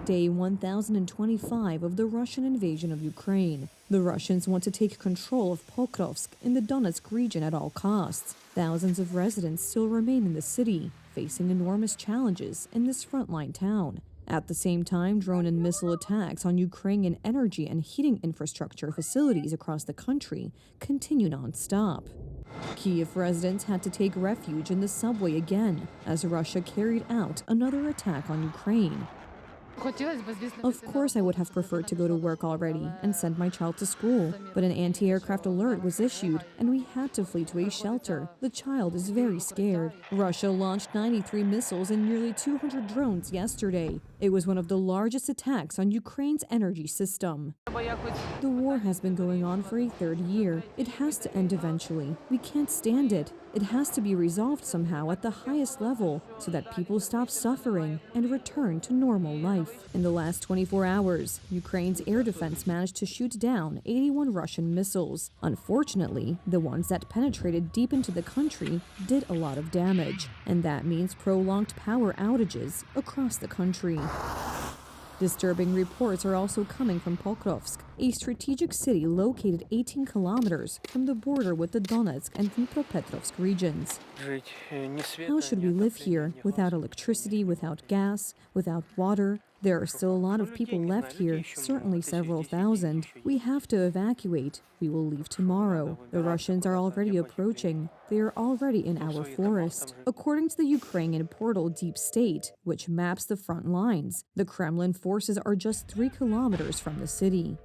Day 1025 of the Russian invasion of Ukraine. The Russians want to take control of Pokrovsk in the Donetsk region at all costs. Thousands of residents still remain in the city, facing enormous challenges in this frontline town. At the same time, drone and missile attacks on Ukrainian energy and heating infrastructure facilities across the country continue non-stop. Kyiv residents had to take refuge in the subway again as Russia carried out another attack on Ukraine. Of course, I would have preferred to go to work already and send my child to school, but an anti-aircraft alert was issued and we had to flee to a shelter. The child is very scared. Russia launched 93 missiles and nearly 200 drones yesterday. It was one of the largest attacks on Ukraine's energy system. The war has been going on for a third year. It has to end eventually. We can't stand it. It has to be resolved somehow at the highest level so that people stop suffering and return to normal life. In the last 24 hours, Ukraine's air defense managed to shoot down 81 Russian missiles. Unfortunately, the ones that penetrated deep into the country did a lot of damage, and that means prolonged power outages across the country. Disturbing reports are also coming from Pokrovsk, a strategic city located 18 kilometers from the border with the Donetsk and Dnipropetrovsk regions. How should we live here without electricity, without gas, without water? There are still a lot of people left here, certainly several thousand. We have to evacuate. We will leave tomorrow. The Russians are already approaching. They are already in our forest. According to the Ukrainian portal Deep State, which maps the front lines, the Kremlin forces are just 3 kilometers from the city.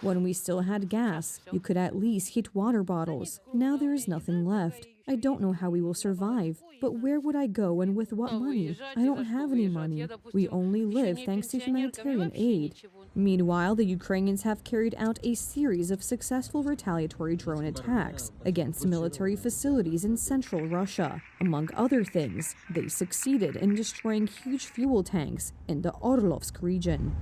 When we still had gas, you could at least heat water bottles. Now there is nothing left. I don't know how we will survive, but where would I go and with what money? I don't have any money. We only live thanks to humanitarian aid. Meanwhile, the Ukrainians have carried out a series of successful retaliatory drone attacks against military facilities in central Russia. Among other things, they succeeded in destroying huge fuel tanks in the Orlovsk region.